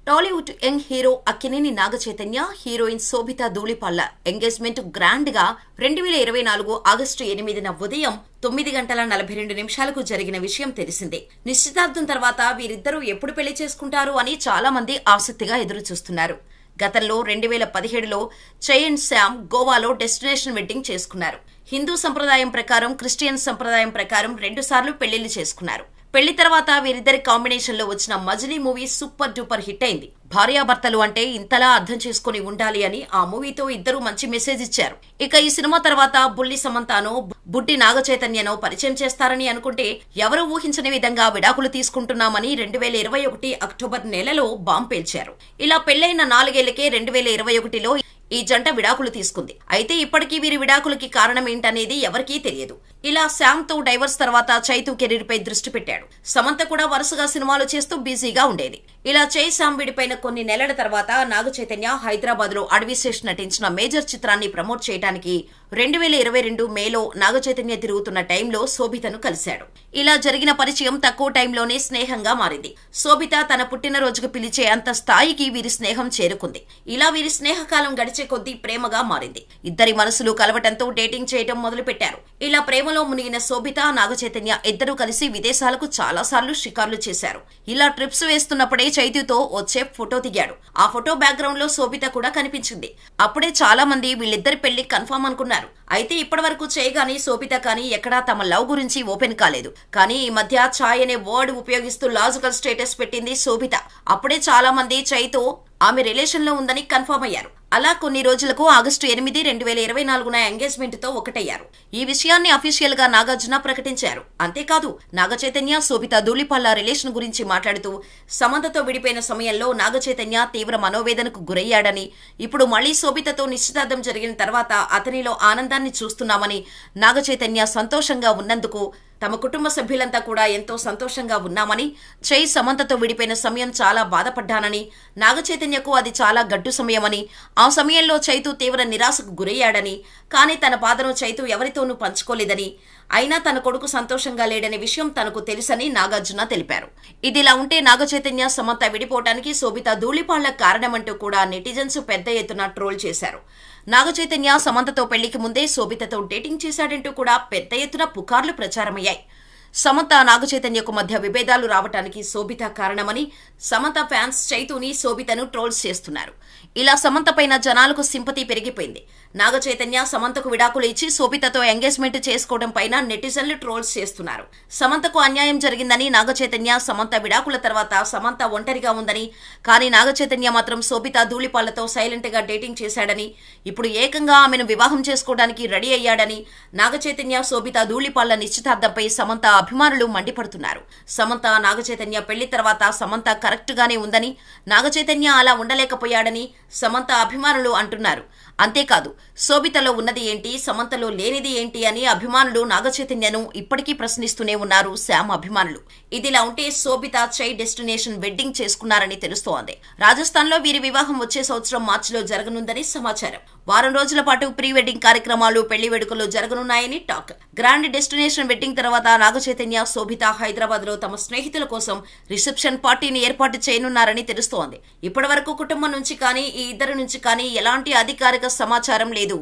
Tollywood young hero Akkineni Naga Chaitanya, heroine Sobhita Dhulipala engagement grand గా 2024 August 8న ఉదయం 9:42 జరిగిన విషయం తెలిసిందే. నిశ్చితార్థం తర్వాత వీరిద్దరూ ఎప్పుడు పెళ్లి చేసుకుంటారు అని చాలా మంది ఆసక్తిగా ఎదురుచూస్తున్నారు. గతంలో 2017లో చై అండ్ శ్యామ్ గోవాలో డెస్టినేషన్ వెడ్డింగ్ చేసుకున్నారు. హిందూ సంప్రదాయం ప్రకారం, క్రిస్టియన్ సంప్రదాయం ప్రకారం 2 సార్లు పెళ్లిళ్లు చేసుకున్నారు. పెళ్లి తర్వాత వీరిద్దరి కాంబినేషన్ లో వచ్చిన మజిలీ మూవీ సూపర్ డూపర్ హిట్ అయింది. భార్యాభర్తలు అంటే ఇంతలా అర్థం చేసుకుని ఉండాలి అని ఆ మూవీతో ఇద్దరు మంచి మెసేజ్ ఇచ్చారు. ఇక ఈ సినిమా తర్వాత బుల్లి సమంతనో బుడ్డి నాగచైతన్యనో పరిచయం చేస్తారని అనుకుంటే ఎవరూ ఊహించని విధంగా విడాకులు తీసుకుంటున్నామని 2021 అక్టోబర్ నెలలో బాంబ్ పేల్చారు. ఇలా పెళ్లైన 4 ఏళ్లకే 2021లో ఈ జంట విడాకులు తీసుకుంది. అయితే ఇప్పటికీ వీరి విడాకులకి కారణం ఏంటనేది ఎవరికీ తెలియదు. ఇలా శ్యామ్ తో డైవర్స్ తర్వాత చైతు కెరీర్ పై దృష్టి పెట్టాడు. సమంత కూడా వరుసగా సినిమాలు చేస్తూ బిజీగా ఉండేది. ఇలా చై శ్యామ్ విడిపోయిన కొన్ని నెలల తర్వాత నాగచైతన్య హైదరాబాద్ లో అడవిశేష్ నటించిన మేజర్ చిత్రాన్ని ప్రమోట్ చేయడానికి 2022 మేలో నాగచైతన్య తిరుగుతున్న టైంలో శోభితను కలిశాడు. ఇలా జరిగిన పరిచయం తక్కువ టైంలోనే స్నేహంగా మారింది. శోభిత తన పుట్టినరోజుకు పిలిచే అంత స్థాయికి వీరి స్నేహం చేరుకుంది. ఇలా వీరి స్నేహకాలం గడిచే కొద్దీ ప్రేమగా మారింది. ఇద్దరి మనసులు కలవటంతో డేటింగ్ చేయటం మొదలుపెట్టారు. ఇలా ప్రేమలో మునిగిన శోభిత, నాగచైతన్య ఇద్దరూ కలిసి విదేశాలకు చాలా సార్లు షికార్లు చేశారు. ఇలా ట్రిప్స్ వేస్తున్నప్పుడే చైతుతో వచ్చే ఫోటో దిగాడు. ఆ ఫోటో బ్యాక్గ్రౌండ్ లో శోభిత కూడా కనిపించింది. అప్పుడే చాలా మంది వీళ్ళిద్దరి పెళ్లి కన్ఫర్మ్ అనుకున్నారు. అయితే ఇప్పటి వరకు చై గాని శోభిత కానీ ఎక్కడా తమ లవ్ గురించి ఓపెన్ కాలేదు. కానీ ఈ మధ్య ఛాయ్ అనే వర్డ్ ఉపయోగిస్తూ లాజికల్ స్టేటస్ పెట్టింది శోభిత. అప్పుడే చాలా మంది చైతో ఆమె రిలేషన్ లో ఉందని కన్ఫర్మ్ అయ్యారు. అలా కొన్ని రోజులకు ఆగస్టు 8, 2024న ఎంగేజ్మెంట్ తో ఒకటయ్యారు. ఈ విషయాన్ని అఫీషియల్ గా నాగార్జున ప్రకటించారు. అంతేకాదు నాగచైతన్య, శోభితా ధూళిపాళ్ల రిలేషన్ గురించి మాట్లాడుతూ సమంతతో విడిపోయిన సమయంలో నాగచైతన్య తీవ్ర మనోవేదనకు గురయ్యాడని, ఇప్పుడు మళ్లీ శోభితతో నిశ్చితార్థం జరిగిన తర్వాత అతనిలో ఆనందాన్ని చూస్తున్నామని, నాగచైతన్య సంతోషంగా ఉన్నందుకు తమ కుటుంబ సభ్యులంతా కూడా ఎంతో సంతోషంగా ఉన్నామని, చై సమంతతో విడిపోయిన సమయం చాలా బాధపడ్డానని, నాగచైతన్యకు అది చాలా గడ్డు సమయమని, ఆ సమయంలో చైతు తీవ్ర నిరాశకు గురయ్యాడని, కానీ తన బాధను చైతు ఎవరితోనూ పంచుకోలేదని, అయినా తన కొడుకు సంతోషంగా లేడనే విషయం తనకు తెలుసని నాగార్జున తెలిపారు. ఇదిలా ఉంటే నాగచైతన్య, సమంత విడిపోవటానికి శోభితా ధూళిపాళ్ల కారణమంటూ కూడా నెటిజన్స్ పెద్ద ఎత్తున ట్రోల్ చేశారు. నాగచైతన్య సమంతతో పెళ్లికి ముందే శోభితతో డేటింగ్ చేశాడంటూ కూడా పెద్ద ఎత్తున పుకార్లు ప్రచారమయ్యాయి. సమంత, నాగచైతన్యకు మధ్య విభేదాలు రావటానికి శోభిత కారణమని సమంత ఫ్యాన్స్ చైతుని, శోభితను ట్రోల్స్ చేస్తున్నారు. ఇలా సమంత పైన జనాలకు సింపతి పెరిగిపోయింది. నాగచైతన్య సమంతకు విడాకులు ఇచ్చి శోభితతో ఎంగేజ్మెంట్ చేసుకోవడం పైన నెటిజన్లు ట్రోల్స్ చేస్తున్నారు. సమంతకు అన్యాయం జరిగిందని నాగచైతన్య, సమంత విడాకుల తర్వాత సమంత ఒంటరిగా ఉందని, కానీ నాగచైతన్య మాత్రం శోభితా ధూళిపాళ్లతో సైలెంట్ గా డేటింగ్ చేశాడని, ఇప్పుడు ఏకంగా ఆమెను వివాహం చేసుకోవడానికి రెడీ అయ్యాడని, నాగచైతన్య, శోభితా ధూళిపాళ్ల నిశ్చితార్థంపై సమంత అభిమానులు మండిపడుతున్నారు. సమంత, నాగచైతన్య పెళ్లి తర్వాత సమంత కరెక్ట్ గానే ఉందని, నాగచైతన్య అలా ఉండలేకపోయాడని సమంత అభిమానులు అంటున్నారు. అంతేకాదు శోభితలో ఉన్నది ఏంటి, సమంతలో లేనిది ఏంటి అని అభిమానులు నాగచైతన్యను ఇప్పటికీ ప్రశ్నిస్తూనే ఉన్నారు శ్యామ్ అభిమానులు. ఇదిలా ఉంటే శోభిత, చై డెస్టినేషన్ వెడ్డింగ్ చేసుకున్నారని తెలుస్తోంది. రాజస్థాన్ లో వీరి వివాహం వచ్చే సంవత్సరం మార్చిలో జరగనుందని సమాచారం. వారం రోజుల పాటు ప్రీ వెడ్డింగ్ కార్యక్రమాలు, పెళ్లి వేడుకలు జరగనున్నాయని టాక్. గ్రాండ్ డెస్టినేషన్ వెడ్డింగ్ తర్వాత నాగచైతన్య, శోభిత హైదరాబాద్ లో తమ స్నేహితుల కోసం రిసెప్షన్ పార్టీని ఏర్పాటు చేయనున్నారని తెలుస్తోంది. ఇప్పటి వరకు కుటుంబం నుంచి కానీ, ఈ ఇద్దరి నుంచి కానీ ఎలాంటి అధికారిక సమాచారం లేదు.